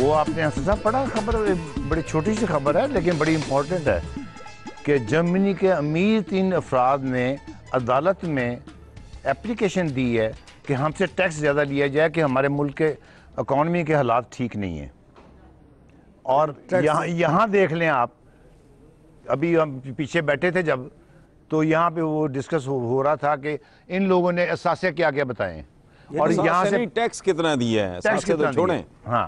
वो आपने हसन साहब पढ़ा खबर, बड़ी छोटी सी खबर है लेकिन बड़ी इंपॉर्टेंट है कि जर्मनी के अमीर 3 अफराद ने अदालत में एप्लीकेशन दी है कि हमसे टैक्स ज़्यादा लिया जाए कि हमारे मुल्क के इकॉनमी के हालात ठीक नहीं हैं। और यहाँ देख लें आप, अभी हम पीछे बैठे थे जब, तो यहाँ पे वो डिस्कस हो रहा था कि इन लोगों ने असासे क्या क्या बताए और यहाँ से टैक्स कितना दिया है, टैक्स कितना छोड़ें। हाँ,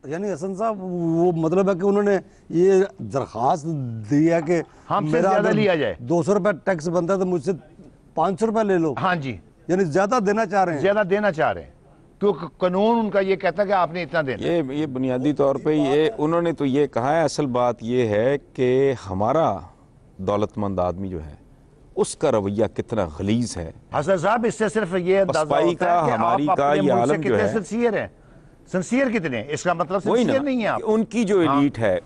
यानी हसन साहब वो मतलब है कि उन्होंने ये दरखास्त दी है कि हमसे ज्यादा लिया जाए। 200 रुपए टैक्स बनता है तो मुझसे 500 रुपए ले लो। हाँ जी, यानी ज्यादा देना चाह रहे हैं, ज्यादा देना चाह रहे हैं क्योंकि कानून उनका ये कहता है कि आपने इतना देना। ये बुनियादी तौर पे ये उन्होंने तो ये कहा है, असल बात ये है कि हमारा दौलतमंद आदमी जो है उसका रवैया कितना गलीज है। हसन साहब, इससे सिर्फ ये अंदाजा होता है कि हमारी आप का अपने ये मुल्क से आलम जो कितने है, सिंसियर हैं। सिंसियर कितने, इसका मतलब वही ना, सिंसियर नहीं है आप। उनकी जो एलीट है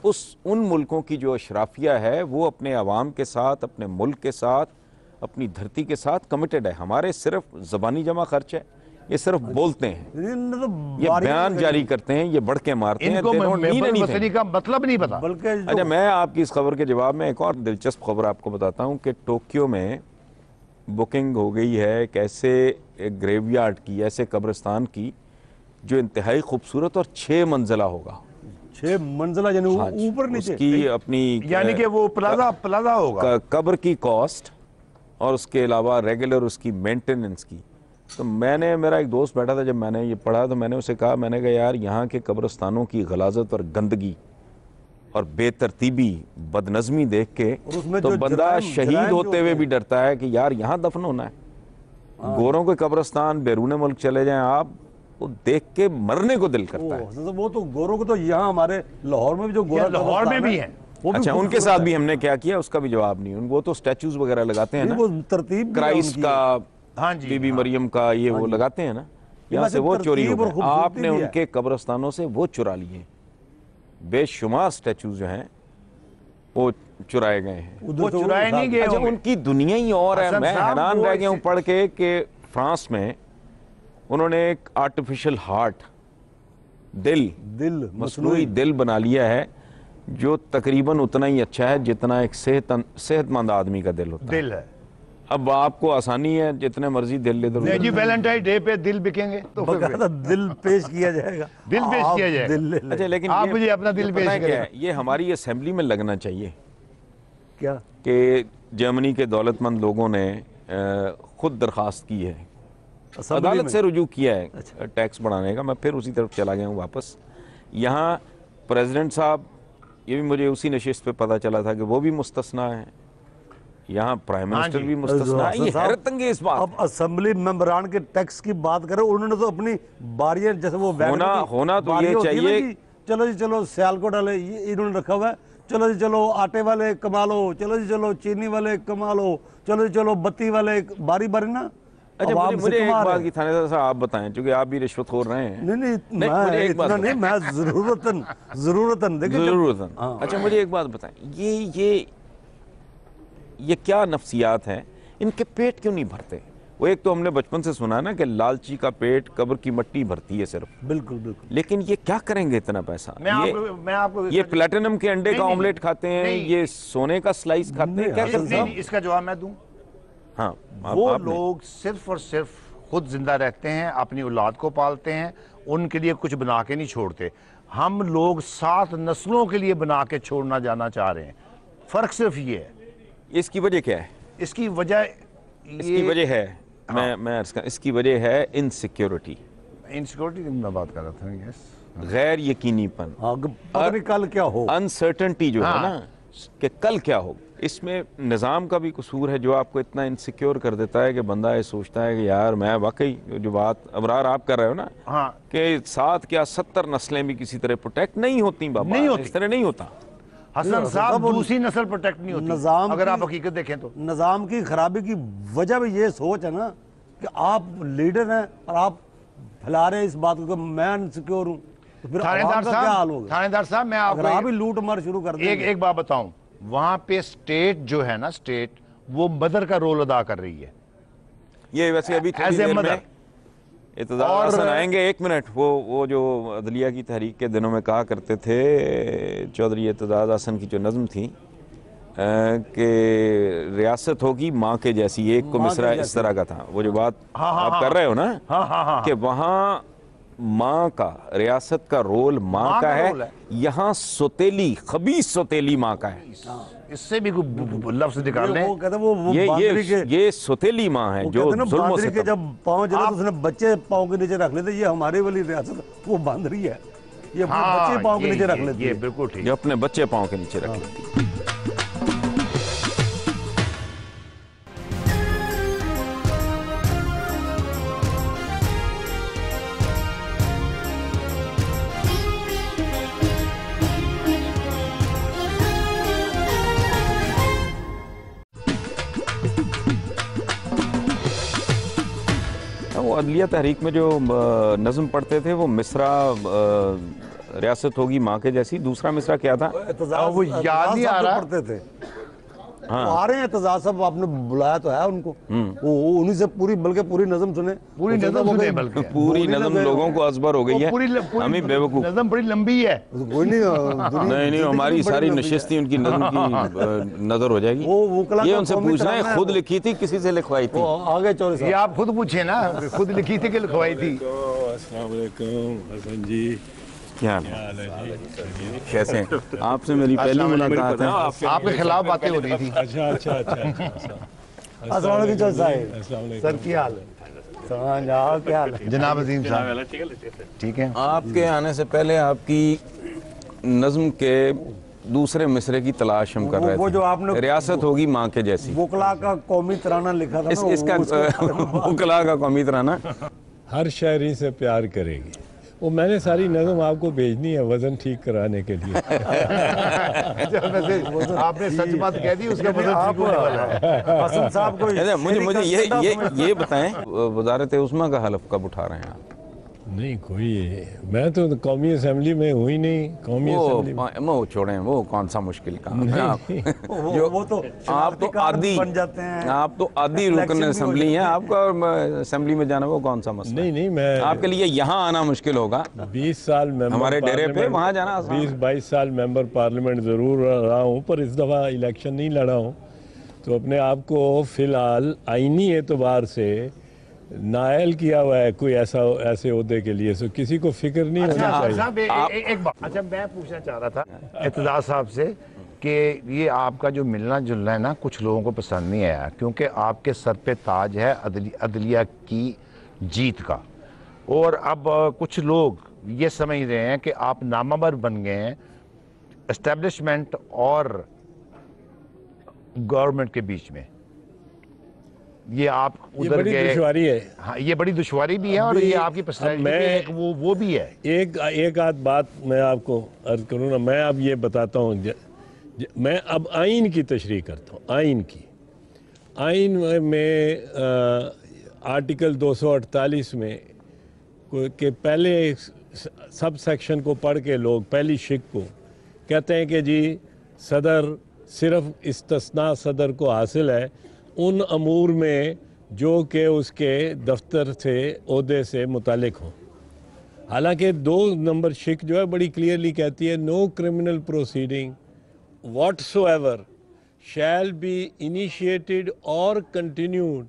उन मुल्कों की जो अशराफिया है वो अपने अवाम के साथ, अपने मुल्क के साथ, अपनी धरती के साथ कमिटेड है। हमारे सिर्फ ज़बानी जमा खर्च है, ये सिर्फ बोलते हैं, ये बयान जारी करते हैं, ये बढ़ के मारते हैं, मसले का मतलब नहीं पता। बल्कि अच्छा, मैं आपकी इस खबर के जवाब में एक और दिलचस्प खबर आपको बताता हूँ कि टोक्यो में बुकिंग हो गई है एक ऐसे ग्रेवयार्ड की, ऐसे कब्रिस्तान की जो इंतहाई खूबसूरत और 6 मंजिला होगा। 6 मंजिला यानी ऊपर नीचे उसकी अपनी यानी कि वो प्लाजा होगा। कब्र की कॉस्ट और उसके अलावा रेगुलर उसकी मेंटेनेंस की। तो मेरा एक दोस्त बैठा था, जब मैंने ये पढ़ा तो मैंने उसे कहा, मैंने कहा यार यहाँ के कब्रिस्तानों की गलाजत और गंदगी और बेतरतीबी, बदनज़मी देख के तो बंदा शहीद होते हुए भी डरता है कि यार यहाँ दफन होना है। गोरों के कब्रिस्तान बैरून मुल्क चले जाएं आप, वो देख के मरने को दिल करता है। वो तो गोरों को तो यहाँ हमारे लाहौर में भी, जो गोरा लाहौर में भी है। अच्छा, उनके साथ भी हमने क्या किया उसका भी जवाब नहीं। वो तो स्टैचूज वगैरह लगाते हैं ना, वो तरतीब क्राइस्ट का, हाँ जी, बीबी मरियम का, ये वो लगाते हैं ना, यहाँ से वो चोरी हो गए। आपने उनके कब्रिस्तानों से वो चुरा लिए, बेशुमार स्टैचूज जो हैं वो चुराए गए हैं। वो चुराए नहीं गए। अच्छा, उनकी दुनिया ही और है। मैं हैरान रह गया हूँ पढ़ के कि फ्रांस में उन्होंने एक आर्टिफिशियल हार्ट, दिल मसनूई दिल बना लिया है जो तकरीबन उतना ही अच्छा है जितना एक सेहतमंद आदमी का दिल होता है। अब आपको आसानी है, जितने मर्जी दिल ले दो। जी, वैलेंटाइन डे पे दिल बिकेंगे तो दिल पेश किया जाएगा, दिल पेश किया जाएगा। अच्छा, लेकिन आप मुझे अपना दिल पेश करें। ये हमारी असेंबली में लगना चाहिए क्या कि जर्मनी के दौलतमंद लोगों ने खुद दरखास्त की है, अदालत से रुजू किया है टैक्स बढ़ाने का। मैं फिर उसी तरफ चला गया हूँ वापस। यहाँ प्रेसिडेंट साहब, ये भी मुझे उसी नशिस्त पे पता चला था कि वो भी मुस्तस्ना है, यहाँ प्राइम मिनिस्टर भी मुस्तस्ना है। ये हैरत अंगेज़ बात। अब असेंबली मेंबरान के टैक्स की बात करें, उन्होंने तो अपनी बारियां, जैसे वो होना तो ये चाहिए, चलो जी चलो सियालकोट वाले इन्होंने रखा हुआ है, चलो जी चलो आटे वाले कमा लो, चलो जी चलो चीनी वाले कमा लो, चलो जी चलो बत्ती वाले, बारी बारी ना। अच्छा, मुझे एक बात की थानेदार साहब आप बताएं, क्योंकि आप भी रिश्वतखोर रहे हैं। नहीं, मुझे एक बात नहीं, मैं जरूरतन देखिए जरूरतन। अच्छा, मुझे एक बात बताएं, ये क्या नफ्सियात हैं, इनके पेट क्यों नहीं भरते? वो एक तो हमने बचपन से सुना ना कि लालची का पेट कब्र की मट्टी भरती है सिर्फ। बिल्कुल बिल्कुल। लेकिन ये क्या करेंगे इतना पैसा? मैं आपको ये प्लेटिनम के अंडे का ऑमलेट खाते हैं, ये सोने का स्लाइस खाते हैं, क्या करते हैं? इसका जवाब मैं दूं। हाँ, वो लोग सिर्फ और सिर्फ खुद जिंदा रहते हैं, अपनी औलाद को पालते हैं, उनके लिए कुछ बना के नहीं छोड़ते। हम लोग 7 नस्लों के लिए बना के छोड़ना जाना चाह रहे हैं। फर्क सिर्फ ये है। इसकी वजह क्या है? इसकी वजह है, मैं इसकी वजह है इनसिक्योरिटी की मैं बात कर रहा था। यस, गैर यकीनीपन, कल क्या हो, अनसर्टेनिटी जो है ना कि कल क्या हो। इसमें निज़ाम का भी कसूर है जो आपको इतना इनसिक्योर कर देता है कि बंदा ये सोचता है कि यार मैं वाकई, जो बात अबरार आप कर रहे हो ना, हाँ, कि 7 क्या 70 नस्लें भी किसी तरह प्रोटेक्ट नहीं होती बाबा, नहीं होती, इस तरह नहीं होता। हसन साहब, दूसरी नस्ल प्रोटेक्ट नहीं होती निजाम, अगर आप हकीकत देखें तो। निजाम की खराबी की वजह भी ये सोच है ना कि आप लीडर हैं और आप फैला रहे इस बात को, मैं इनसिक्योर हूँ, तो फिर थानेदार साहब, मैं आपको लूट मार शुरू कर दें। एक बात बताऊं, वहां पे स्टेट जो है ना, स्टेट वो मदर का रोल अदा कर रही है। ये वैसे अभी इत्तेजाज हसन आएंगे, एक मिनट। वो जो अदलिया की तहरीक के दिनों में कहा करते थे चौधरी इत्तेजाज हसन की जो नज़म थी कि रियासत होगी माँ के जैसी, एक को मिसरा इस तरह का था। वो जो बात आप कर रहे हो ना कि वहाँ माँ का, रियासत का रोल माँ का है, यहाँ सोतेली, खबीस सोतेली माँ का है। इससे भी लफ्ज निकाल लें। वो कहते वो ये सोतेली माँ है जो जुल्म और के जब पाँव जला तो उसने बच्चे पाँव के नीचे रख लेते। ये हमारे वाली रियासत वो बांदरी है, ये अपने बच्चे पाँव के नीचे रख लेते। ये बिल्कुल ठीक, ये अपने बच्चे पाँव के नीचे रख लेती। वो अदलिया तहरीक में जो नज़म पढ़ते थे वो मिसरा रियासत होगी माँ के जैसी, दूसरा मिसरा क्या था वो याद नहीं आ रहा। पढ़ते थे। हाँ। आ रहे हैं एतजाज साहब, आपने बुलाया तो है उनको, वो उन्हीं से पूरी, बल्कि पूरी नज़म सुने, पूरी नज़म सुने, बल्कि पूरी नज़म लोगों को अजबर हो गई है। हमें बेवकूफ, नज़म बड़ी लंबी है। कोई नहीं, हमारी सारी नशिस्ती उनकी नज़म की नजर हो जाएगी। ये उनसे पूछना है, खुद लिखी थी किसी से लिखवाई थी? आगे चौधरी साहब, ये आप खुद पूछे ना, खुद लिखी थी कि लिखवाई थी? अस्सलाम वालेकुम हसन जी, क्या कैसे हैं? आपसे मेरी पहली मुलाकात है। आपके खिलाफ बातें हो रही थी। अच्छा। अस्सलाम वालेकुम चौधरी साहब, सर क्या हाल है? क्या हाल है जनाब अजीम साहब? ठीक है। आपके आने से पहले आपकी नज्म के दूसरे मिसरे की तलाश हम कर रहे थे। वो जो आपने रियासत होगी माँ के जैसी, वकला का कौमी तराना लिखा था ना, इसका वकला का कौमी तराना। हर शायरी से प्यार करेगी। वो मैंने सारी नज़म आपको भेजनी है वजन ठीक कराने के लिए। आपने सच बात कह दी, उसका वजन ठीक होने वाला है। हसन साहब को मुझे ये बताएं, वजारत उस्मा का हलफ कब उठा रहे हैं आप? नहीं कोई, मैं तो कौमी असेंबली में हुई नहीं। कौमी असेंबली वो छोड़ें, वो कौन सा मुश्किल काम है। वो तो आप तो आदि बन जाते हैं, आप तो आदि रुकन असेंबली हैं, आपका असेंबली में जाना वो कौन सा मसला? नहीं, मैं आपके लिए यहाँ आना मुश्किल होगा। 20 साल मेंबर हमारे डेरे पे वहाँ जाना 20-22 साल मेंबर पार्लियामेंट ज़रूर रहा हूँ, पर इस दफ़ा इलेक्शन नहीं लड़ा हूँ। तो अपने आप को फ़िलहाल आईनी एतबार से नायल किया हुआ है कोई ऐसे ओहदे के लिए, सो किसी को फिक्र नहीं होना चाहिए। एक बात, अच्छा मैं पूछना चाह रहा था इत्तेजाज साहब से कि ये आपका जो मिलना जुलना है ना, कुछ लोगों को पसंद नहीं आया, क्योंकि आपके सर पे ताज है अदलिया की जीत का, और अब कुछ लोग ये समझ रहे हैं कि आप नामावर बन गए हैं एस्टेब्लिशमेंट और गवर्नमेंट के बीच में। ये आप उधर गए, दुश्वारी है। हाँ, ये बड़ी दुश्वारी भी है, और ये आपकी पर्सनैलिटी वो भी है। एक आध बात मैं आपको अर्ज करूँ ना, मैं अब ये बताता हूँ, मैं अब आइन की तशरीह करता हूँ। आइन में आर्टिकल 248 में के पहले सब सेक्शन को पढ़ के लोग पहली शिक को कहते हैं कि जी सदर, सिर्फ इस्तिस्ना सदर को हासिल है उन अमूर में जो कि उसके दफ्तर से ओहदे से मुतालिक हो। हालांकि 2 नंबर शिक जो है बड़ी क्लियरली कहती है, no criminal proceeding whatsoever shall be initiated or continued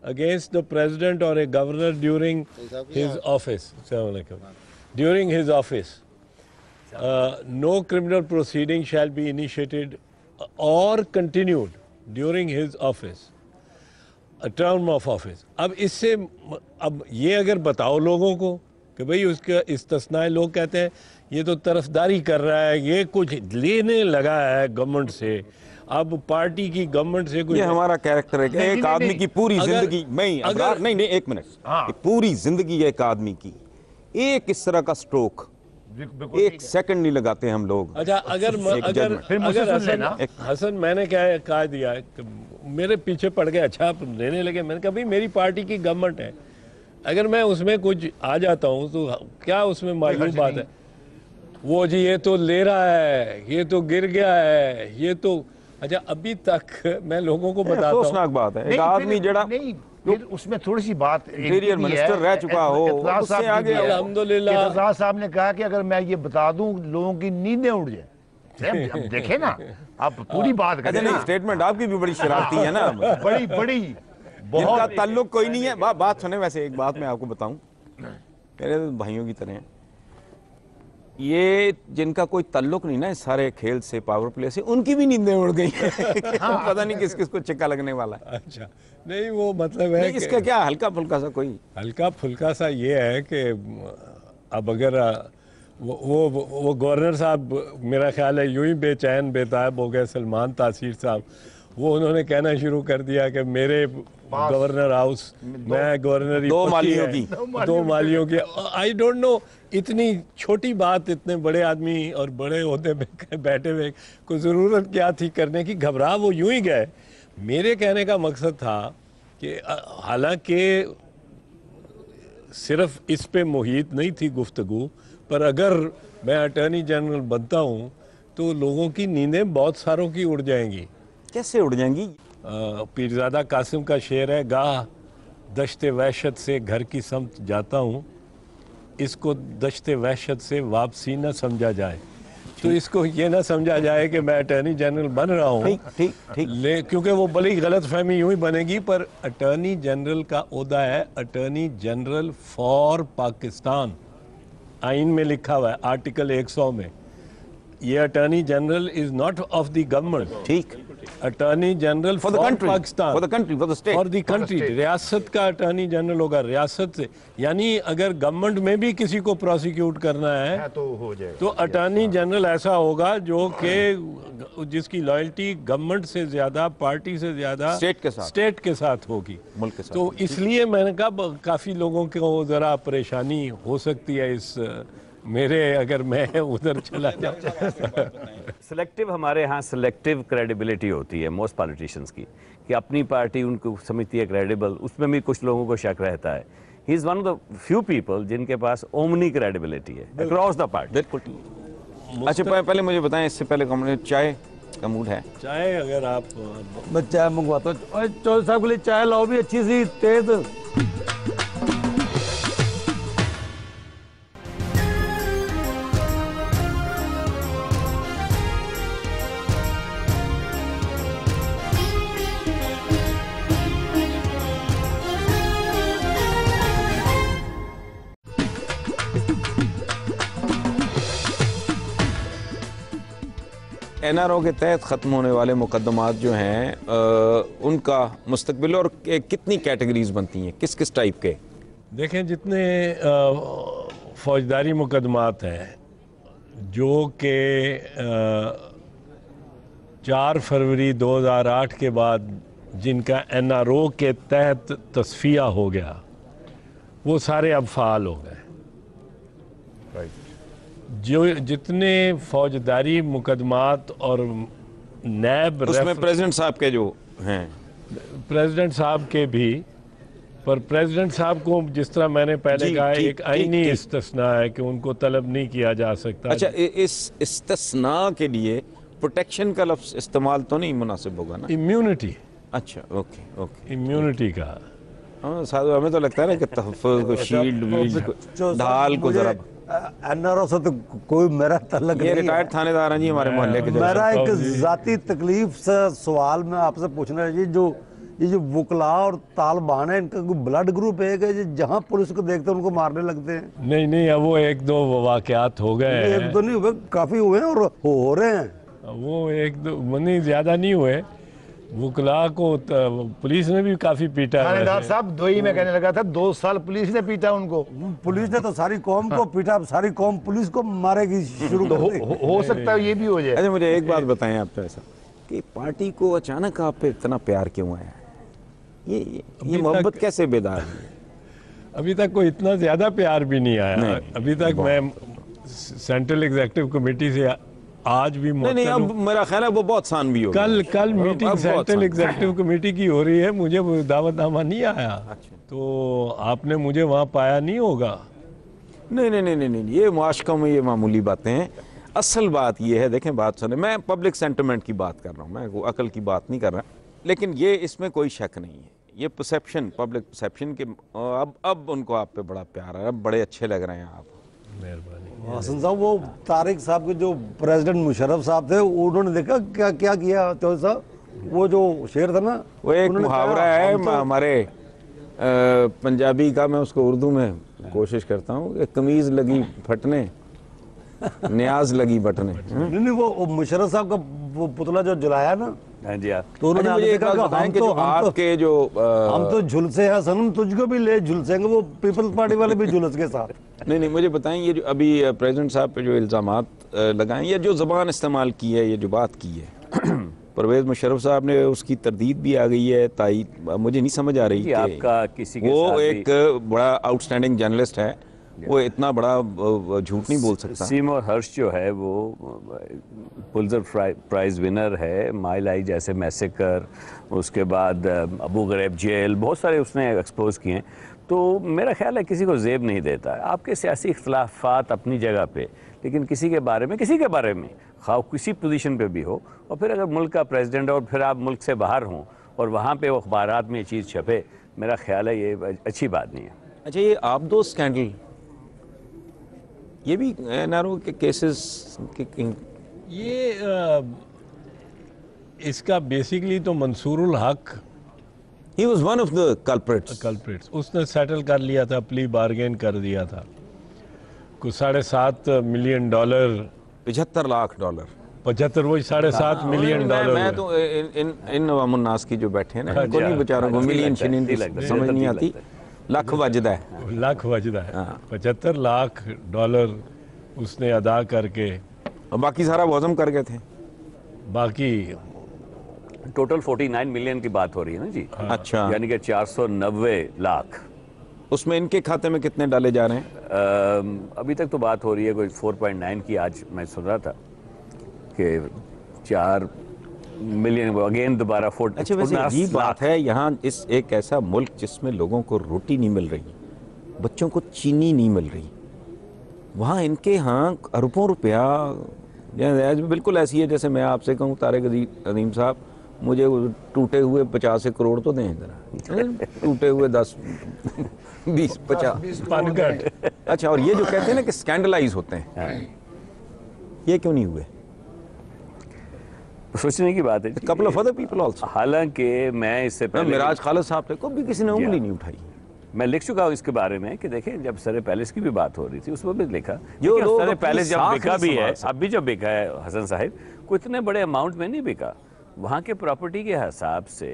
against the president or a governor during his office. During his office, no criminal proceeding shall be initiated or continued during his office, a term of office. अब इससे, अब ये अगर बताओ लोगों को कि भाई उसका इस्तिस्नाए, लोग कहते हैं ये तो तरफदारी कर रहा है, ये कुछ लेने लगा है गवर्नमेंट से, अब पार्टी की गवर्नमेंट से कुछ। ये हमारा कैरेक्टर है कि एक आदमी की पूरी जिंदगी नहीं, एक मिनट, पूरी जिंदगी एक आदमी की एक इस तरह का स्ट्रोक एक सेकंड नहीं लगाते हम लोग। अच्छा, अगर हसन मैंने क्या कहा दिया मेरे पीछे पड़ गए, अच्छा आप लेने लगे, मैंने कहा भाई मेरी पार्टी की गवर्नमेंट है, अगर मैं उसमें कुछ आ जाता हूँ तो क्या उसमें मायूब बात है? वो जी ये तो ले रहा है, ये तो गिर गया है, ये तो, अच्छा अभी तक मैं लोगों को बताता हूँ, अफसोसनाक बात है, एक आदमी जड़ा फिर उसमें थोड़ी सी बात इंटीरियर मिनिस्टर रह चुका हो, उससे आगे अल्हम्दुलिल्लाह। एतजाज साहब ने कहा कि अगर मैं ये बता दूं लोगों की नींदें उड़ जाए। अब देखे ना, आप पूरी बात अच्छा करें नहीं, ना, स्टेटमेंट आपकी भी बड़ी शरारती है ना, बड़ी बड़ी जिनका बहुत ताल्लुक कोई नहीं है। बात सुने, वैसे एक बात मैं आपको बताऊं, मेरे तो भाइयों की तरह हैं, ये जिनका कोई ताल्लुक नहीं ना इस सारे खेल से, पावर प्ले से, उनकी भी नींदें उड़ गई पता नहीं किस किस को चिक्का लगने वाला है। अच्छा नहीं, वो मतलब है कि इसका क्या हल्का फुल्का सा कोई हल्का फुल्का सा ये है कि अब अगर वो गवर्नर साहब मेरा ख्याल है यूं ही बेचैन बेताब हो गए, सलमान तासीर साहब, वो उन्होंने कहना शुरू कर दिया कि मेरे गवर्नर हाउस, मैं गवर्नर दो मालियों की, दो मालियों की। आई डोंट नो, इतनी छोटी बात इतने बड़े आदमी और बड़े होते बैठे हुए को ज़रूरत क्या थी करने की, घबरा वो यूं ही गए। मेरे कहने का मकसद था कि हालांकि सिर्फ इस पे मुहित नहीं थी गुफ्तगू, पर अगर मैं अटॉर्नी जनरल बनता हूँ तो लोगों की नींदें बहुत सारों की उड़ जाएंगी। कैसे उड़ जाएंगी? पीरज़ादा कासिम का शेर है, गाह दश्ते वहशत से घर की समत जाता हूँ, इसको दश्ते वहशत से वापसी न समझा जाए। तो इसको ये ना समझा जाए कि मैं अटॉर्नी जनरल बन रहा हूँ, ठीक ठीक, क्योंकि वो बड़ी गलत फहमी यूं ही बनेगी। पर अटॉर्नी जनरल का ओहदा है अटॉर्नी जनरल फॉर पाकिस्तान, आइन में लिखा हुआ है आर्टिकल 100 में। ये attorney general is not of the government, ठीक, attorney general for the country, Pakistan, for the country, for the state, for the country. रियासत का अटॉर्नी जनरल होगा, रियासत से, यानी अगर गवर्नमेंट में भी किसी को प्रोसिक्यूट करना है तो हो जाएगा। तो अटॉर्नी जनरल ऐसा होगा जो कि जिसकी लॉयल्टी गवर्नमेंट से ज्यादा, पार्टी से ज्यादा स्टेट के साथ होगी, मुल्क के साथ। तो इसलिए मैंने कहा काफी लोगों को जरा परेशानी हो सकती है इस मेरे, अगर मैं उधर चला जाऊँ। सिलेक्टिव, हमारे यहाँ सिलेक्टिव क्रेडिबिलिटी होती है मोस्ट पॉलिटिशियंस की, कि अपनी पार्टी उनको समझती है क्रेडिबल, उसमें भी कुछ लोगों को शक रहता है। He is one of the few people जिनके पास ओमनी क्रेडिबिलिटी है अक्रॉस द पार्टी। बिल्कुल। अच्छा पहले मुझे बताएं, इससे पहले चाय का मूड है? चाय अगर आप, मैं चाय मंगवाता हूँ। चौधरी साहब के लिए चाय लाओ भी अच्छी सी तेज। एनआरओ के तहत ख़त्म होने वाले मुकदमात जो हैं उनका मुस्तकबिल और कितनी कैटेगरीज बनती हैं, किस किस टाइप के? देखें, जितने फौजदारी मुकदमात हैं जो कि 4 फरवरी 2008 के बाद जिनका एनआरओ के तहत तस्फिया हो गया, वो सारे अब फ़ाल हो गए। जो जितने फौजदारी मुकदमात और नैब, उसमें प्रेसिडेंट साहब के जो हैं, प्रेसिडेंट साहब के भी, पर प्रेसिडेंट साहब को जिस तरह मैंने पहले कहा, एक आईनी इस्तिस्ना है कि उनको तलब नहीं किया जा सकता। अच्छा, इस इस्तिस्ना के लिए प्रोटेक्शन का लफ्ज़ इस्तेमाल तो नहीं मुनासिब होगा ना? इम्यूनिटी। अच्छा, ओके ओके, इम्यूनिटी का। हाँ साहब, हमें तो लगता है ना कि तहफ़्फ़ुज़ को, शील्ड वील्ड को, ढाल को जरा। एनआरओ से तो कोई मेरा तल्लक नहीं है। रिटायर्ड थानेदार हैं जी हमारे मोहल्ले के। मेरा एक जाती तकलीफ से सवाल मैं आपसे पूछना है, ये जो वकला और तालिबान है, इनका कोई ब्लड ग्रुप है कि जहाँ पुलिस को देखते हैं उनको मारने लगते हैं? नहीं नहीं, अब वो 1-2 वाक़यात हो गए हैं। 1-2 नहीं हुए, काफी हुए हैं और हो रहे हैं। वो 1-2 नहीं, ज्यादा नहीं हुए। वकला को पुलिस ने भी काफी पीटा। थानेदार साहब दोई में कहने लगा था 2 साल पुलिस ने पीटा उनको। पुलिस ने तो सारी कौम को पीटा, सारी कौम पुलिस को मारेगी शुरू कर दी। हो सकता है ये भी हो जाए। अच्छा मुझे एक बात बताएं आप, तो ऐसा कि पार्टी को अचानक आप पे इतना प्यार क्यों आया है? ये मोहब्बत कैसे बेदार है? अभी तक कोई इतना ज्यादा प्यार भी नहीं आया। अभी तक मैं सेंट्रल एग्जीक्यूटिव कमेटी से आज भी नहीं, अब मेरा ख्याल है वो बहुत सान भी हो गया। कल मीटिंग सेंट्रल एग्जीक्यूटिव कमेटी की हो रही है, मुझे दावतनामा नहीं आया। अच्छा। तो आपने मुझे वहाँ पाया नहीं होगा। नहीं, ये मुआशकों में ये मामूली बातें हैं। असल बात ये है, देखें बात सुने, मैं पब्लिक सेंटिमेंट की बात कर रहा हूँ, मैं अकल की बात नहीं कर रहा, लेकिन ये इसमें कोई शक नहीं है, ये परसेप्शन, पब्लिक परसेप्शन के अब उनको आप पे बड़ा प्यार है, अब बड़े अच्छे लग रहे हैं आप। मेहरबानी। हसन साहब, वो तारिक साहब के जो प्रेसिडेंट मुशर्रफ साहब थे, उन्होंने देखा क्या क्या किया चौधरी साहब, वो जो शेर था ना, वो एक उन्होंने कहा, मुहावरा है हम तो- हमारे पंजाबी का, मैं उसको उर्दू में कोशिश करता हूँ कि कमीज लगी फटने न्याज लगी बटने। नहीं, वो मुशर्रफ साहब का वो पुतला जो जलाया ना, हाँ जी, आप तो उन्होंने मुझे आगे एक कहा बात कि बताएं कि जो आपके जो हम तो झुलसे हैं सनम, तुझको भी ले झुलसेंगे। वो पीपल्स पार्टी वाले भी झुलस के साथ। नहीं मुझे बताएं, ये जो अभी प्रेसिडेंट साहब पे जो इल्ज़ामात लगाए, या जो ज़बान इस्तेमाल की है, ये जो बात की है परवेज़ मुशर्रफ साहब ने, उसकी तरदीद भी आ गई है, तायीद मुझे नहीं समझ आ रही कि कि आपका किसी के वो साथ एक बड़ा आउटस्टैंडिंग जर्नलिस्ट है, वो इतना बड़ा झूठ नहीं बोल सकता। सीमोर हर्ष जो है वो पुलित्जर प्राइज विनर है, माइल आई जैसे मैसेकर, उसके बाद अबू गरीब जेल, बहुत सारे उसने एक्सपोज किए हैं। तो मेरा ख्याल है किसी को जेब नहीं देता है। आपके सियासी इख्तलाफात अपनी जगह पे, लेकिन किसी के बारे में खा किसी पोजीशन पे भी हो, और फिर अगर मुल्क का प्रेसिडेंट और फिर आप मुल्क से बाहर हों और वहाँ पे वो अखबारात में ये चीज़ छपे, मेरा ख्याल है ये अच्छी बात नहीं है। अच्छा, ये आबदो स्कैंडल, ये भी एनआरओ के केसेस ये इसका बेसिकली तो मंसूरुल हक he was one of the culprits. Culprits, उसने सेटल कर लिया था, प्ली बार्गेन कर दिया था, कुछ $7.5 मिलियन, $75 लाख, 75 वही $7.5 मिलियन। मैं तो इन अवामुन्नास की जो बैठे हैं ना, इनको नहीं बेचारों को मिलियन शिलियन की समझ नहीं आती, लाख वजदा है, लाख वजदा है। $75 लाख उसने अदा करके, और बाकी सारा वज़म कर गए थे। बाकी टोटल 49 मिलियन की बात हो रही है ना जी। अच्छा, यानी कि 490 लाख। उसमें इनके खाते में कितने डाले जा रहे हैं? अभी तक तो बात हो रही है कोई 4.9 की। आज मैं सुन रहा था कि 4 मिलियन अगेन दोबारा 4। अच्छा, वैसे अजीब बात है, यहाँ इस एक ऐसा मुल्क जिसमें लोगों को रोटी नहीं मिल रही, बच्चों को चीनी नहीं मिल रही, वहाँ इनके यहाँ अरबों रुपया बिल्कुल ऐसी है जैसे मैं आपसे कहूँ तारिक अजीम साहब, मुझे टूटे हुए 50 करोड़ तो दें जरा, टूटे हुए 10 20 50। अच्छा, और ये जो कहते हैं ना कि स्कैंडलाइज होते हैं, ये क्यों नहीं हुए? सोचने की बात है। Couple of other people also. हालांकि मैं इससे पहले मिराज खालिद साहब थे, कभी किसी ने उंगली नहीं उठाई। मैं लिख चुका हूँ इसके बारे में कि देखें, जब सर पैलेस की भी बात हो रही थी उसमें भी लिखा, जो लोग सर पैलेस जब बिका भी है, संभाल अब भी जब बिका है हसन साहिब, कोई इतने बड़े अमाउंट में नहीं बिका, वहाँ के प्रॉपर्टी के हिसाब से।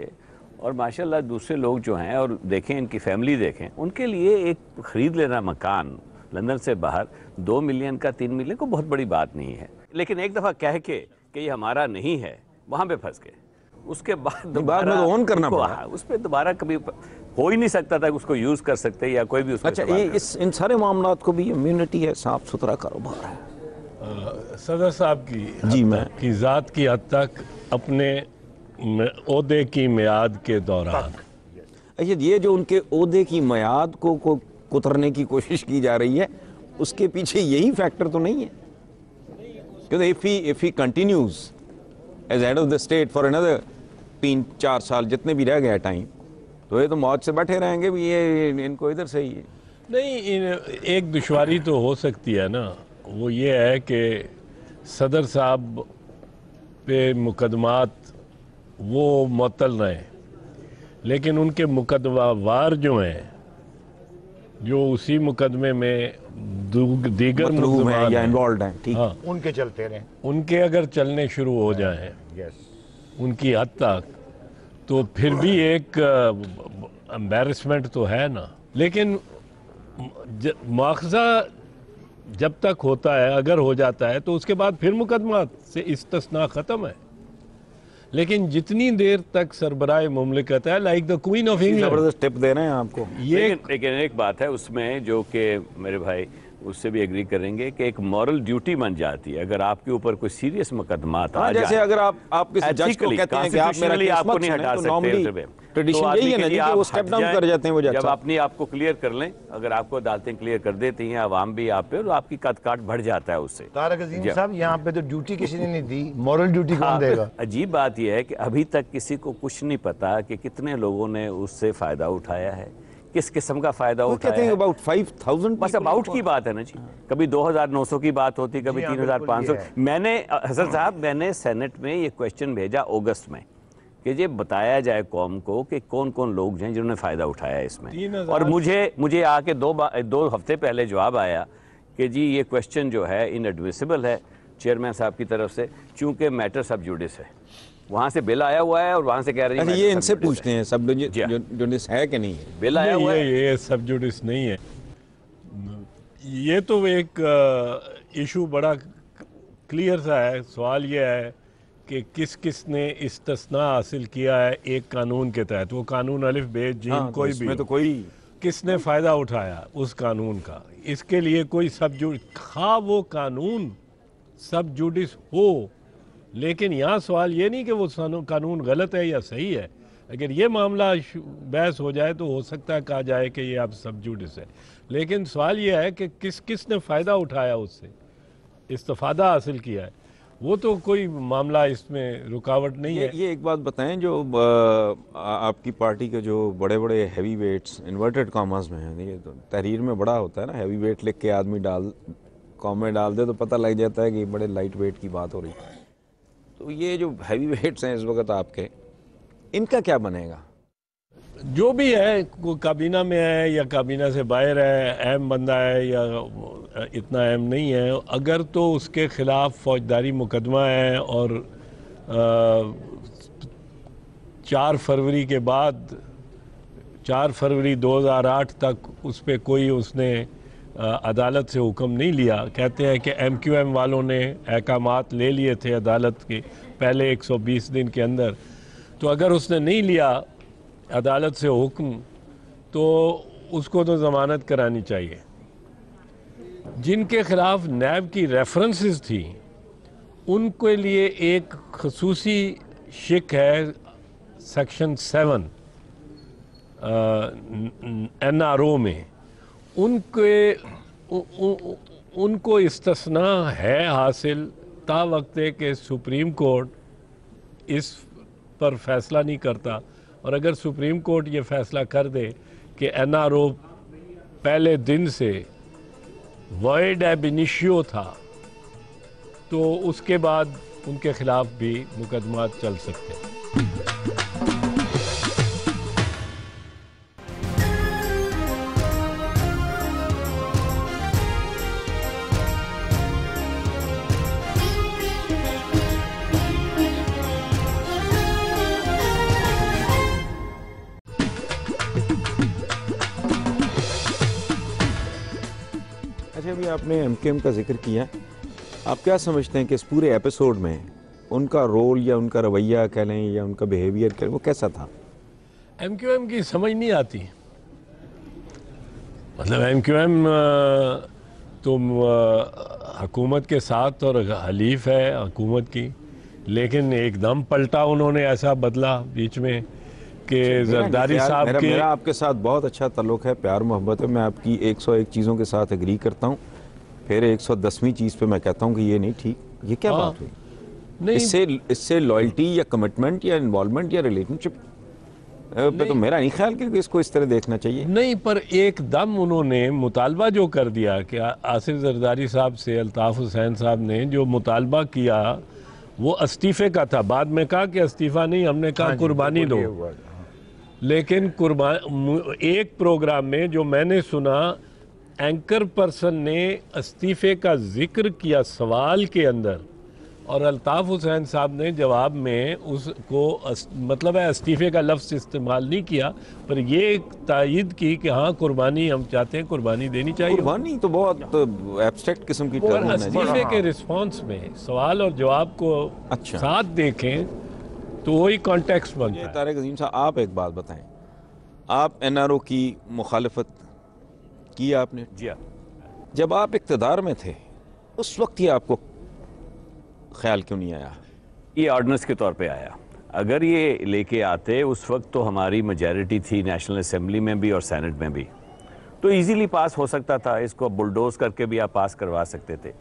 और माशाल्लाह दूसरे लोग जो हैं, और देखें इनकी फैमिली देखें, उनके लिए एक ख़रीद लेना मकान लंदन से बाहर 2 मिलियन का 3 मिलियन को बहुत बड़ी बात नहीं है। लेकिन एक दफ़ा कह के कि ये हमारा नहीं है, वहाँ पे फंस गए। उसके बाद दोबारा ऑन करना पड़ा, उस पर दोबारा कभी हो ही नहीं सकता था कि उसको यूज़ कर सकते या कोई भी उसको। अच्छा, ये इन सारे मामलात को भी इम्यूनिटी है, साफ सुथरा कारोबार है। सदर साहब की जी, मैं की ज़ात की हद तक अपने ओहदे की मियाद के दौरान, अच्छा, ये जो उनके ओहदे की मियाद को कुतरने की कोशिश की जा रही है, उसके पीछे यही फैक्टर तो नहीं है? क्योंकि if he continues as head of the state for another 3-4 साल, जितने भी रह गया टाइम, तो ये तो मौत से बैठे रहेंगे भी, ये इनको इधर से ही नहीं, एक दुश्वारी तो हो सकती है ना, वो ये है कि सदर साहब पे मुकदमात वो मुअत्तल रहे, लेकिन उनके मुकदमावार जो हैं, जो उसी मुकदमे में दीगर मतलूब हैं या हैं, इन्वॉल्व हैं, ठीक, हाँ, उनके चलते रहे, उनके अगर चलने शुरू हो जाएं उनकी हद तक, तो फिर भी एक एम्बैरसमेंट तो है ना। लेकिन मुआखजा जब तक होता है, अगर हो जाता है, तो उसके बाद फिर मुकदमा से इस्तिस्ना ख़त्म है। लेकिन जितनी देर तक सरबराह मुमलिकत है, like the queen of England, जबरदस्त टिप दे रहे हैं आपको। ये लेकिन एक बात है उसमें, जो कि मेरे भाई उससे भी एग्री करेंगे कि एक मॉरल ड्यूटी बन जाती है अगर आपके ऊपर कोई सीरियस मुकदमा आता है। जैसे अगर आप किसी जज को कहते हैं कि आप मेरा केस आपको मत नहीं सुनें, हटा तो सकते। नॉर्मली ट्रेडिशन यही है ना जी कि वो स्टेप डाउन कर जाते हैं वो जज जब साहब। अपनी आपको क्लियर कर लें, अगर आपको अदालतें क्लियर कर देती हैं, आवाम भी आप पे, और आपकी कद काट बढ़ जाता है उससे। तारक अजीम साहब, यहाँ पे तो ड्यूटी किसी ने नहीं दी, मॉरल ड्यूटी कौन हाँ, देगा? अजीब बात यह है कि अभी तक किसी को कुछ नहीं पता कि कितने लोगों ने उससे फायदा उठाया है, किस किस्म का फायदा वो उठाया कहते हैं है। अबाउट 5000 बस अबाउट की बात है ना जी, कभी 2900 की बात होती, कभी जी हाँ, 3500। बिल्कुल ये है। मैंने हसन साहब, मैंने सेनेट में ये क्वेश्चन भेजा अगस्त में कि ये बताया जाए कौम को कि कौन कौन लोग हैं जिन्होंने फ़ायदा उठाया इसमें। 3000 और मुझे आके दो हफ्ते पहले जवाब आया कि जी ये क्वेश्चन जो है इनएडमिसिबल है चेयरमैन साहब की तरफ से, चूंकि मैटर सब जुडिस है। वहाँ से बिल आया हुआ है और वहाँ से कह रहे हैं अच्छा, ये इनसे पूछते हैं सब जी हाँ। जुडिस है कि नहीं है? बिल आया हुआ है। ये सब जुडिस नहीं है। ये तो एक इशू बड़ा क्लियर सा है। सवाल ये है कि किस किस ने इस्तिस्ना हासिल किया है एक कानून के तहत। वो कानून अलिफ बे जीम हाँ, तो कोई भी इसमें हो। तो कोई किसने फ़ायदा उठाया उस कानून का, इसके लिए कोई सब खा वो कानून सब जुडिस हो। लेकिन यहाँ सवाल ये नहीं कि वो कानून गलत है या सही है। अगर ये मामला बहस हो जाए तो हो सकता है कहा जाए कि ये अब सब जुडिस है। लेकिन सवाल ये है कि किस किस ने फ़ायदा उठाया, उससे इस्तिफादा हासिल किया है, वो तो कोई मामला इसमें रुकावट नहीं है। ये एक बात बताएं, जो आपकी पार्टी के जो बड़े बड़े हैवी वेट्स इन्वर्टेड कॉमर्स में हैं, ये तो तहरीर में बड़ा होता है ना, हैवी वेट लिख के आदमी कॉमें डाल दे तो पता लग जाता है कि बड़े लाइट वेट की बात हो रही है। तो ये जो हैवी वेट्स हैं इस वक्त आपके, इनका क्या बनेगा? जो भी है, काबीना में है या काबीना से बाहर है, अहम बंदा है या इतना अहम नहीं है, अगर तो उसके खिलाफ फौजदारी मुकदमा है और 4 फरवरी के बाद 4 फरवरी 2008 तक उस पर कोई उसने अदालत से हुक्म नहीं लिया। कहते हैं कि MQM वालों ने अहकामात ले लिए थे अदालत के पहले 120 दिन के अंदर, तो अगर उसने नहीं लिया अदालत से हुक्म तो उसको तो ज़मानत करानी चाहिए। जिनके खिलाफ नैब की रेफरेंसेस थी उनके लिए एक खसूसी शिक है सेक्शन 7 NRO में, उनको इस्तिस्ना है हासिल ता वक्त कि सुप्रीम कोर्ट इस पर फैसला नहीं करता। और अगर सुप्रीम कोर्ट ये फैसला कर दे कि NRO पहले दिन से वॉइड एब इनिशियो था, तो उसके बाद उनके खिलाफ भी मुकदमात चल सकते हैं। अच्छा, अभी आपने MQM का जिक्र किया, आप क्या समझते हैं कि इस पूरे एपिसोड में उनका रोल या उनका रवैया कह लें या उनका बिहेवियर कह लें, वो कैसा था? MQM की समझ नहीं आती। मतलब MQM तो हुकूमत के साथ और हलीफ है हुकूमत की, लेकिन एकदम पलटा उन्होंने ऐसा बदला बीच में कि जरदारी साहब के। मेरा आपके साथ बहुत अच्छा ताल्लुक़ है, प्यार मोहब्बत है। मैं आपकी 101 चीज़ों के साथ एग्री करता हूँ, फिर 110वीं चीज़ पे मैं कहता हूँ कि ये नहीं ठीक। ये क्या बात हुई? नहीं, इससे लॉयल्टी या कमिटमेंट या इन्वॉल्वमेंट या रिलेशनशिप पे तो मेरा नहीं ख्याल कि इसको इस तरह देखना चाहिए। नहीं, पर एकदम उन्होंने मुतालबा जो कर दिया कि आसिफ जरदारी साहब से अल्ताफ़ हुसैन साहब ने जो मुतालबा किया वो इस्तीफ़े का था। बाद में कहा कि इस्तीफ़ा नहीं, हमने कहा कुर्बानी दो। लेकिन एक प्रोग्राम में जो मैंने सुना, एंकर पर्सन ने इस्तीफ़े का जिक्र किया सवाल के अंदर, और अल्ताफ़ हुसैन साहब ने जवाब में उसको मतलब है इस्तीफ़े का लफ्ज़ इस्तेमाल नहीं किया, पर ये तायद की कि हाँ कुर्बानी हम चाहते हैं, कुर्बानी देनी चाहिए। कुर्बानी तो बहुत एब्स्ट्रैक्ट किस्म की और टर्म है जी। इस्तीफ़े के रिस्पॉन्स में सवाल और जवाब को अच्छा। साथ देखें तो वही कॉन्टेक्स्ट बनता ये है। तारिक अजीम साहब, आप एक बात बताएं, आप NRO की मुखालफत की आपने? जी हाँ। जब आप इक़्तिदार में थे उस वक्त ये आपको ख्याल क्यों नहीं आया? ये ऑर्डिनेंस के तौर पे आया। अगर ये लेके आते उस वक्त तो हमारी मेजॉरिटी थी नेशनल असेंबली में भी और सेनेट में भी, तो इजीली पास हो सकता था। इसको बुलडोज करके भी आप पास करवा सकते थे।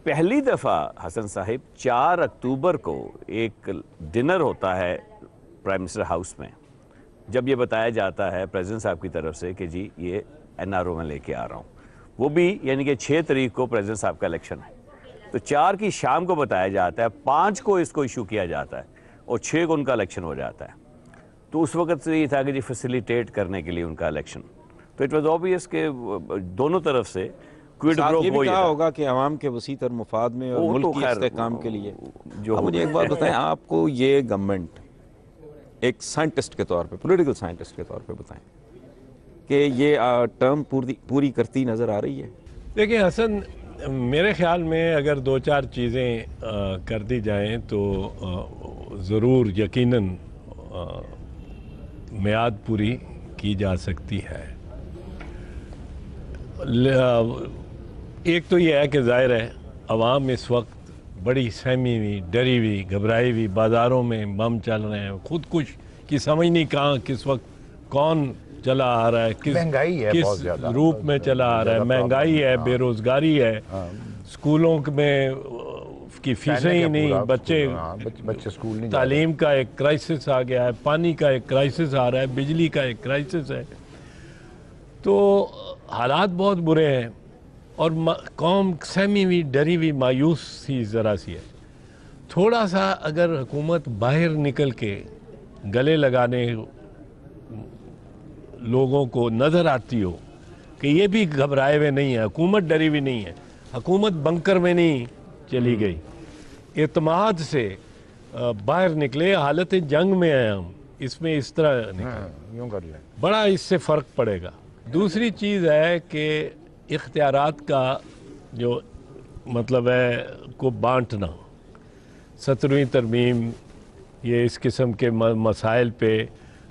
पहली दफ़ा हसन साहिब 4 अक्टूबर को एक डिनर होता है प्राइम मिनिस्टर हाउस में, जब ये बताया जाता है प्रेसिडेंट साहब की तरफ से कि जी ये NRO में लेके आ रहा हूँ, वो भी यानी कि 6 तारीख को प्रेसिडेंट साहब का इलेक्शन है, तो 4 की शाम को बताया जाता है, 5 को इसको इशू किया जाता है और 6 को उनका इलेक्शन हो जाता है। तो उस वक्त से ये था कि जी फैसिलिटेट करने के लिए उनका इलेक्शन, तो इट वाज ऑब्वियस कि दोनों तरफ से क्विड प्रो ये क्वो भी ही कहा था। होगा कि आवाम के वसीतर मुफाद में और वो मुल्क तो की खैर इस्तेहकाम के लिए जो अब मुझे एक बात बताएं, आपको ये गवर्नमेंट एक साइंटिस्ट के तौर पे, पॉलिटिकल साइंटिस्ट के तौर पे बताएं कि ये टर्म पूरी करती नज़र आ रही है? देखिए हसन, मेरे ख्याल में अगर 2-4 चीज़ें कर दी जाएं तो ज़रूर यकीनन मियाद पूरी की जा सकती है। एक तो ये है कि जाहिर है अवाम इस वक्त बड़ी सहमी हुई, डरी हुई, घबराई हुई, बाज़ारों में बम चल रहे हैं, खुद कुछ की समझ नहीं कहाँ किस वक्त कौन चला आ रहा है, महंगाई है बहुत किस ज़्यादा, रूप में चला आ रहा है, महंगाई है, बेरोज़गारी है, स्कूलों में की फीसें ही नहीं, बच्चे स्कूल नहीं जा रहे। तालीम का एक क्राइसिस आ गया है, पानी का एक क्राइसिस आ रहा है, बिजली का एक क्राइसिस है। तो हालात बहुत बुरे हैं और कौम सहमी हुई, डरी हुई, मायूस सी ज़रा सी है। थोड़ा सा अगर हुकूमत बाहर निकल के गले लगाने लोगों को नज़र आती हो कि ये भी घबराए हुए नहीं है, हुकूमत डरी हुई नहीं है, हुकूमत बंकर में नहीं चली गई, एतमाद से बाहर निकले, हालत जंग में हैं हम, इसमें इस तरह निकले, यूं कर लें। बड़ा इससे फ़र्क पड़ेगा। दूसरी चीज़ है कि इख्तियारात का जो मतलब है को बांटना, 17वीं तरमीम, ये इस किस्म के मसाइल पे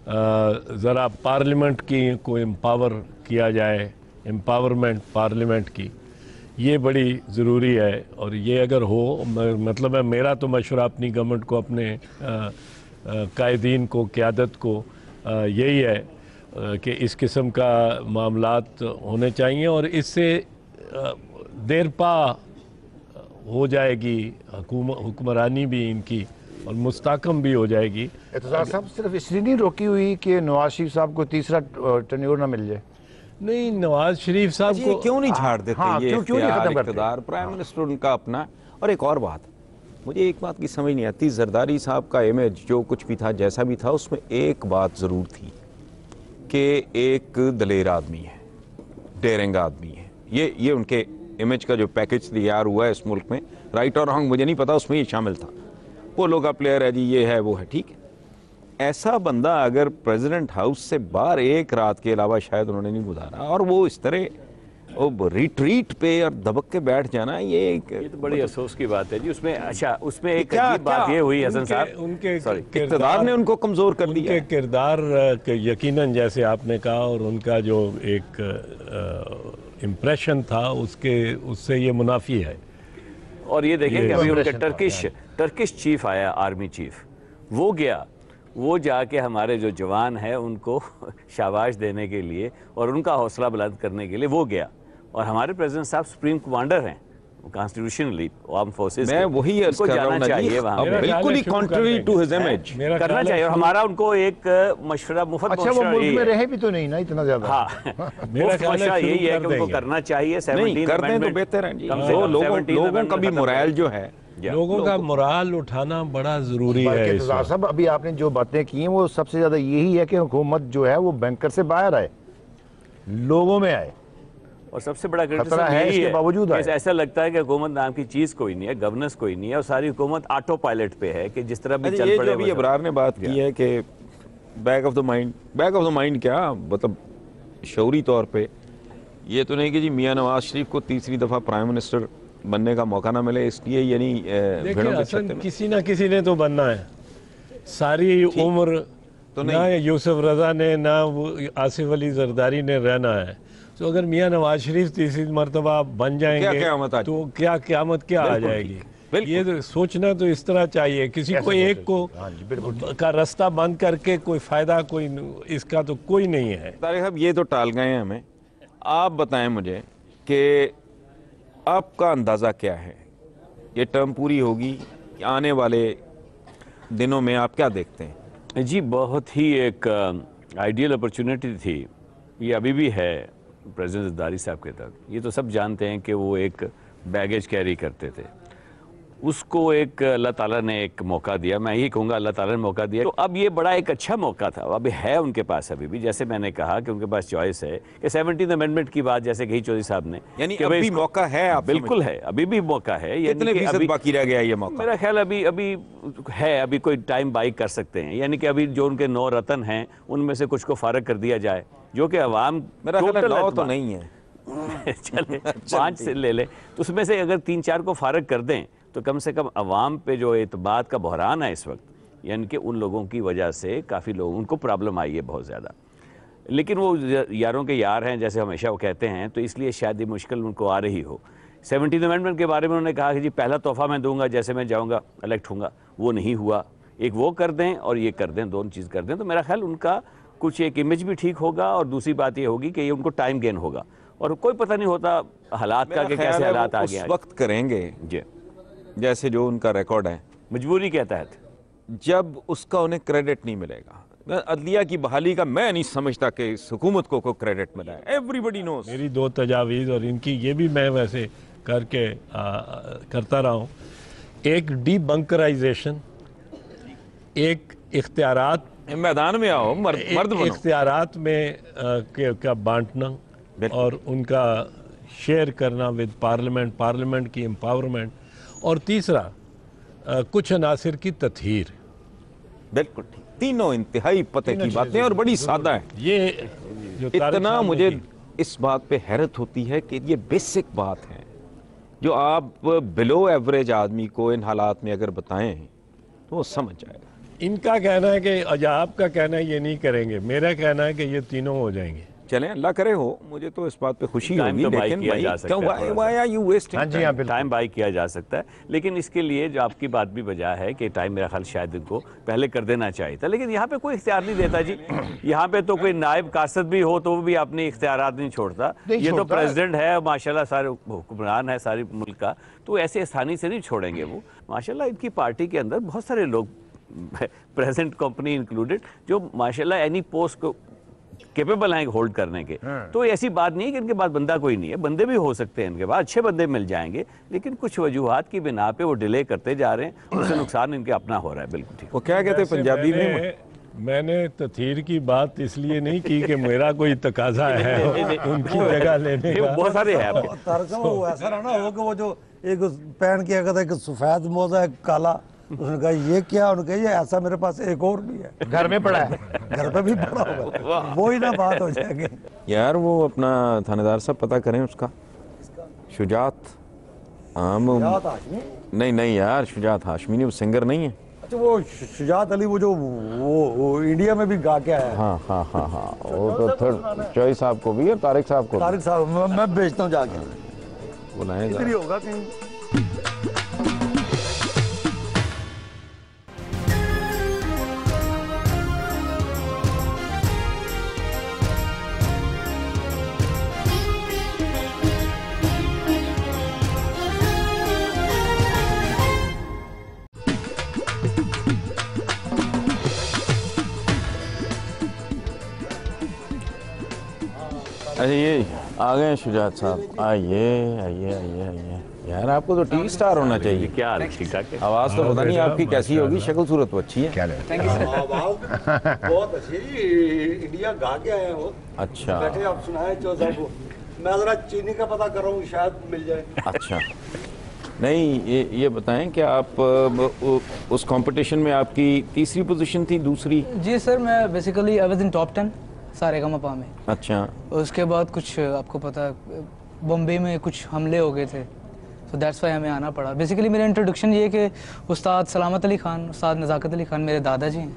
ज़रा पार्लियामेंट की को एम्पावर किया जाए, एम्पावरमेंट पार्लियामेंट की, ये बड़ी ज़रूरी है। और ये अगर हो, मतलब है मेरा तो मशवरा अपनी गवर्नमेंट को, अपने कायदीन को, क़यादत को यही है कि इस किस्म का मामलात होने चाहिए और इससे देरपा हो जाएगी हुक्मरानी भी इनकी और मुस्तकम भी हो जाएगी। एतज़ार साहब सिर्फ इसलिए नहीं रोकी हुई कि नवाज शरीफ साहब को तीसरा टर्न्योर ना मिल जाए? नहीं, नवाज शरीफ साहब को क्यों नहीं झाड़ देते? हाँ, ये क्यों नहीं खत्म करते? इक़्तिदार प्राइम मिनिस्टर उनका अपना। और एक और बात, मुझे एक बात की समझ नहीं आती, जरदारी साहब का इमेज जो कुछ भी था, जैसा भी था, उसमें एक बात ज़रूर थी कि एक दलेर आदमी है, डेयरिंग आदमी है। ये उनके इमेज का जो पैकेज तैयार हुआ है इस मुल्क में, राइट और रॉन्ग मुझे नहीं पता, उसमें ये शामिल था। वो लोग का प्लेयर है जी, ये है वो है, ठीक है। ऐसा बंदा अगर प्रेसिडेंट हाउस से बाहर एक रात के अलावा शायद उन्होंने नहीं गुजारा, और वो इस तरह वो रिट्रीट पे और दबक के बैठ जाना, ये तो बड़ी अफसोस की बात है जी। उसमें अच्छा, उसमें एक क्या- अजीब बात क्या ये हुई हसन साहब, उनके सॉरी, इक़्तिदार ने उनको कमज़ोर कर दिया उनके है। किरदार यकीनन जैसे आपने कहा, और उनका जो एक इम्प्रेशन था उससे ये मुनाफी है। और ये देखें कि अभी उनके impression टर्किश चीफ आया, आर्मी चीफ, वो गया, वो जाके हमारे जो जवान हैं उनको शाबाश देने के लिए और उनका हौसला बुलंद करने के लिए वो गया। और हमारे प्रेसिडेंट साहब सुप्रीम कमांडर हैं कॉन्स्टिट्यूशनली आर्म फोर्सेस, मैं वही अर्ज कर रहा हूं ना जी, चाहिए वहाँ अब पे। मेरा ख्याल बिल्कुल है ही शुरू कर कॉन्ट्ररी देंगे। टू हिज इमेज मेरा करना ख्याल है चाहिए और शुरू- हमारा उनको एक मशवरा, मुफ्त अच्छा, वो मशवरा मुल्क यही में है। रहे भी तो नहीं ना इतना ज्यादा। हाँ, मेरा मुफ्त ख्याल है मशवरा शुरू यही है कर कि उनको देंगे। करना चाहिए। नहीं 17th कर दें तो amendment बेहतर है जी। कम से वो कम लोगों 17th का amendment भी खत्म मोराल करें। जो है, लोगों का मोराल उठाना बड़ा ज़रूरी है बल्कि इस एतज़ार वक्त। साहब, अभी आपने जो बातें की हैं वो सबसे ज्यादा यही है कि हुकूमत जो है वो बैंकर से बाहर आए, लोगों में आए। और सबसे बड़ा खतरा क्रिटिसिज्म है, यही इसके बावजूद कि आए। ऐसा लगता है कि हुकूमत नाम की चीज़ कोई नहीं है, गवर्नेंस कोई नहीं है और सारी हुकूमत ऑटो पायलट पे है कि जिस तरह भी अच्छा, चल ये पड़े। जो अभी अबरार ने बात की है कि बैक ऑफ द माइंड क्या मतलब शौरी तौर पे, ये तो नहीं कि जी मियां नवाज शरीफ को तीसरी दफ़ा प्राइम मिनिस्टर बनने का मौका ना मिले, इसलिए यानी देखिए भेड़ों के हसन, छत्ते में किसी ना किसी ने तो बनना है। सारी उम्र तो ना यूसुफ रजा ने, ना वो आसिफ अली जरदारी ने रहना है। तो अगर मियाँ नवाज शरीफ तीसरी मरतबा बन जाएंगे क़यामत आ तो क्या क़यामत क्या आ जाएगी। ये तो सोचना तो इस तरह चाहिए, किसी को एक को का रास्ता बंद करके कोई फ़ायदा कोई इसका तो कोई नहीं है। तारिक साहब ये तो टाल गए हैं हमें, आप बताएं मुझे कि आपका अंदाज़ा क्या है, ये टर्म पूरी होगी, आने वाले दिनों में आप क्या देखते हैं? जी बहुत ही एक आइडियल अपॉर्चुनिटी थी, ये अभी भी है प्रेसिडेंट ज़रदारी साहब के तहत। ये तो सब जानते हैं कि वो एक बैगेज कैरी करते थे, उसको एक अल्लाह ताला ने एक मौका दिया, मैं यही कहूँगा अल्लाह ताला ने मौका दिया। तो अब ये बड़ा एक अच्छा मौका था, अब है उनके पास अभी भी, जैसे मैंने कहा कि उनके पास चॉइस है कि 17th अमेंडमेंट की बात जैसे कही चौधरी साहब ने, यानी कि अभी भाई मौका है, आप बिल्कुल है, अभी भी मौका है। कितने फीसद बाकी रह गया ये मौका? मेरा ख्याल अभी है, अभी कोई टाइम बाई कर सकते हैं, यानी कि अभी जो उनके 9 रतन हैं उनमें से कुछ को फारग कर दिया जाए, जो कि अवाम मेरा ख्याल 9 तो नहीं है चले 5 से ले ले, तो उसमें से अगर 3-4 को फारग कर दें तो कम से कम अवाम पे जो एतबाद का बहरान है इस वक्त, यानी कि उन लोगों की वजह से काफ़ी लोग उनको प्रॉब्लम आई है बहुत ज़्यादा, लेकिन वो यारों के यार हैं जैसे हमेशा वो कहते हैं, तो इसलिए शायद ये मुश्किल उनको आ रही हो। 17th अमेंडमेंट के बारे में उन्होंने कहा कि जी पहला तोहफा मैं दूंगा जैसे मैं जाऊंगा इलेक्ट होऊंगा, वो नहीं हुआ। एक वो कर दें और ये कर दें, दोनों चीज़ कर दें, तो मेरा ख्याल उनका कुछ एक इमेज भी ठीक होगा, और दूसरी बात ये होगी कि ये उनको टाइम गेन होगा, और कोई पता नहीं होता हालात का कि कैसे हालात आ गए। उस वक्त करेंगे जी जैसे जो उनका रिकॉर्ड है, मजबूरी के तहत, जब उसका उन्हें क्रेडिट नहीं मिलेगा। अदलिया की बहाली का मैं नहीं समझता कि इस हुकूमत को क्रेडिट मिला है। Everybody knows. मेरी 2 तजावीज़ और इनकी ये भी मैं वैसे करके करता रहा हूँ। एक डीबंकराइजेशन, एक इख्तियारात मैदान में आओ, मर्द बनो। इख्तियारात में का बांटना और उनका शेयर करना विद पार्लियामेंट की एम्पावरमेंट, और तीसरा कुछ अनासिर की तत्हीर। बिल्कुल ठीक, तीनों इंतहाई पते की बातें और बड़ी सादा है। ये जो इतना मुझे इस बात पे हैरत होती है कि ये बेसिक बात है जो आप बिलो एवरेज आदमी को इन हालात में अगर बताएं तो वो समझ जाएगा। इनका कहना है कि आपका कहना है ये नहीं करेंगे, मेरा कहना है कि ये तीनों हो जाएंगे। चलें, अल्लाह करे हो, मुझे तो इस बात पे खुशी होगी, तो लेकिन टाइम बाई किया जा सकता है, लेकिन इसके लिए जो आपकी बात भी वजह है कि टाइम मेरा ख्याल शायद इनको पहले कर देना चाहिए था, लेकिन यहाँ पे कोई इख्तियार नहीं देता जी। यहाँ पे तो कोई नायब कासद भी हो तो वो भी अपने इख्तियारात नहीं छोड़ता। ये तो प्रेसिडेंट है माशाल्लाह, सारे हुक्मरान है सारे मुल्क का, तो ऐसे आसानी से नहीं छोड़ेंगे वो। माशाल्लाह इनकी पार्टी के अंदर बहुत सारे लोग, प्रेजेंट कंपनी इंक्लूडेड, जो माशाल्लाह एनी पोस्ट को कैपेबल हैं होल्ड करने के। तो ऐसी बात नहीं है कि इनके पास बंदा कोई नहीं है, बंदे भी हो सकते हैं इनके पास, अच्छे बंदे मिल जाएंगे, लेकिन कुछ वजूहात की बिना पे वो डिले करते जा रहे हैं, उससे नुकसान इनके अपना हो रहा है। बिल्कुल ठीक। वो क्या कहते हैं पंजाबी में, मैंने तथीर की बात इसलिए नहीं की कि मेरा कोई तकाजा है उनकी जगह लेने का। बहुत सारे हैं आपके। तारक साहब वो ऐसा रहा ना हो कि वो जो एक पहन के कहता है कि सफेद मोजा है काला, उसने कहा ये क्या, उन्होंने कहा ये ऐसा मेरे पास एक और भी है, घर में पड़ा है, घर पे भी पड़ा होगा, वो ही ना बात हो जाएगी। यार वो अपना थानेदार साहब पता करें उसका शुजात नहीं यार, शुजात हाशमी नहीं, वो सिंगर नहीं है। अच्छा वो शुजात अली, वो जो वो इंडिया में भी गा के आया है। हाँ वो तो थर्ड चॉइस साहब को भी और तारिक साहब को। तारिक साहब मैं भेजता हूँ जाके, बुलाएं इधर ही होगा कहीं। अच्छा ये आ गए शुजात साहब, आइए। यार आपको तो टीवी स्टार होना चाहिए। क्या हाल है? ठीक ठाक है। आवाज़ तो पता नहीं आपकी कैसी होगी, शक्ल सूरत तो अच्छी है। क्या बहुत अच्छी, इंडिया गा के आए हो। अच्छा बैठे आप सुनाए जो साहब, मैं जरा चीनी का पता कर रहा हूँ, शायद मिल जाए। अच्छा नहीं, ये बताएं कि आप उस कंपटीशन में आपकी तीसरी पोजीशन थी, दूसरी? जी सर, मैं basically I was in top 10 Saregamapa में। अच्छा। उसके बाद कुछ आपको पता बॉम्बे में कुछ हमले हो गए थे, तो दैट्स वाई हमें आना पड़ा। बेसिकली मेरा इंट्रोडक्शन ये है कि उस्ताद सलामत अली खान, उस्ताद नज़ाकत अली खान मेरे दादाजी हैं,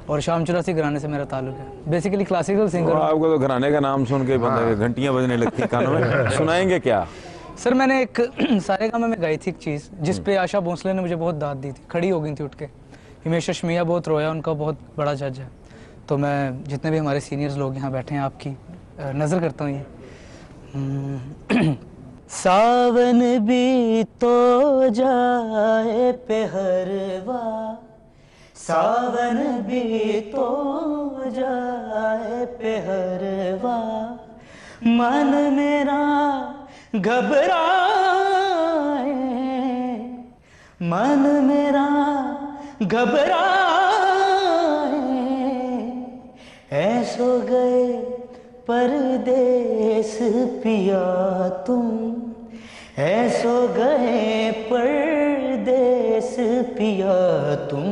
और शाम चौरासी घराने से मेरा ताल्लुक है। Basically classical singer. आपको तो घराने का नाम सुन के बंदे के घंटियां बजने लगती कानों में। सुनाएंगे क्या? सर मैंने एक सारेगामा में गाई थी एक चीज़ जिस पे आशा भोसले ने मुझे बहुत दाद दी थी, खड़ी हो गई थी उठ के। हिमेश रेशमिया बहुत रोया, उनका बहुत बड़ा जज है। तो मैं जितने भी हमारे सीनियर्स लोग यहाँ बैठे हैं आपकी नज़र करता हूँ ये। सावन भी तो जाए पेहरवा, सावन भी तो जाए पेहरवा, मन मेरा घबराए, मन मेरा घबराए, ऐसो गए परदेस पिया तुम, ऐसो गए परदेस पिया तुम,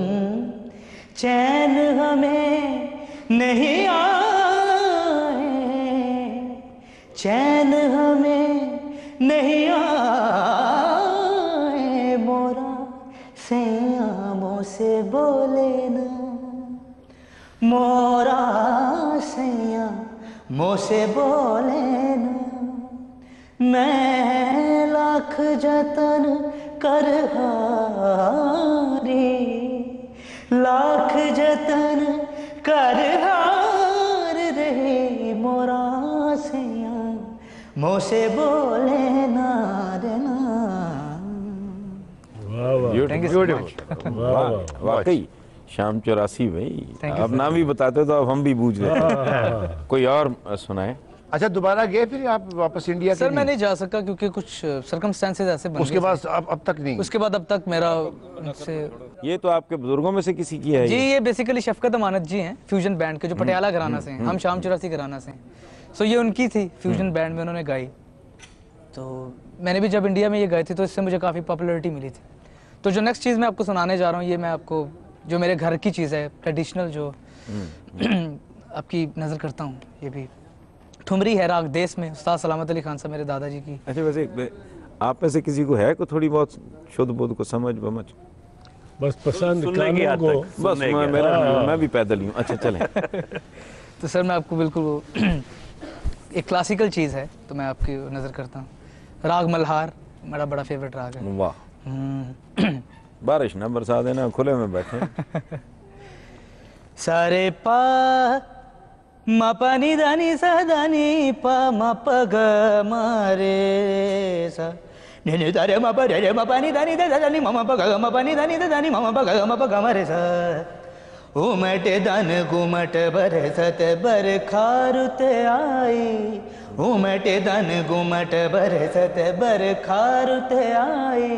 चैन हमें नहीं आए, चैन हमें नहीं आए, मोरा सैयामों से बोले ना, मोरा सैयामों से बोले ना, मैं लाख जतन कर हारी, लाख जतन कर हार रही, मोरा सैया मुँह से बोले ना देना। वाकई शाम चौरासी भाई, अब नाम भी बताते तो अब हम भी बूझ लेते। कोई और सुनाए। अच्छा, दोबारा गए फिर आप वापस इंडिया? सर मैं नहीं जा सका क्योंकि कुछ सर्कमस्टेंसेस ऐसे बन उसके बाद अब तक नहीं? उसके बाद अब तक मेरा उनसे। ये तो आपके बुजुर्गों में से किसी की है? जी ये बेसिकली शफकत अमानत जी हैं, फ्यूजन बैंड के, जो पटियाला घराना से हैं, हम शाम चौरासी घराना से हैं। सो ये उनकी थी, फ्यूजन बैंड में उन्होंने गाई। तो मैंने भी जब इंडिया में ये गाई थी तो इससे मुझे काफ़ी पॉपुलैरिटी मिली थी। तो जो नेक्स्ट चीज़ मैं आपको सुनाने जा रहा हूँ, ये मैं आपको जो मेरे घर की चीज़ है, ट्रेडिशनल जो आपकी नज़र करता हूँ, ये भी ठुमरी है राग देश में, उस्ताद सलामत अली खान साहब मेरे दादाजी की। अच्छा, वैसे आप में से किसी को है को थोड़ी बहुत शुद्ध बुद्ध को समझ बमझ? बस पसंद सुनने की कानों हद को। तक। बस मैं भी पैदल ही हूँ। अच्छा चलें। तो सर मैं आपको बिल्कुल एक क्लासिकल चीज़ है तो मैं आपकी नज़र करता हूँ। राग मल्हार मेरा बड़ा फेवरेट राग है। वाह, बारिश ना बरसा देना, खुले में बैठे। सारे पा मा पा नी दा नी सा दा नी पा मा पा ग मा रे सा नी नी दा रे मा पा रे मा पा नी दा नी दा दा नी मा मा पा ग मा पा नी दा नी दा नी मा मा पा ग मा पा ग मा रे सा। उमट दन घुमट बरसत बरखा रुत आई, उमट दन घुमट बरसत बरखा रुत आई,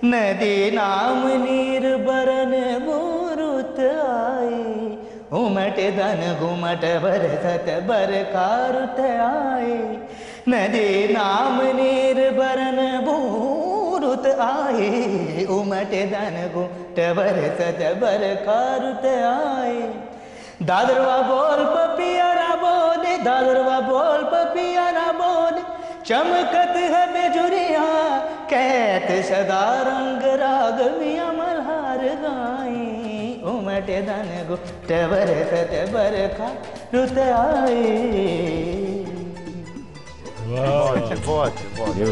नदी नाम नीर बरन बुरुत आई, उमट दन घुमट बरसत बरखा रुत आई, नदी नाम नीर बरन बुरुत आई, उमट दन घुमट बरसत बरखा रुत आई। दादरवा बोल पपियारा बोले, दादरवा बोल पपियारा बोले, चमकत है बेजुरिया कहत सदा रंग राग मियां मल्हार गाई, उमट दन घुमट बरसत बरखा रुत आई। बहुत बहुत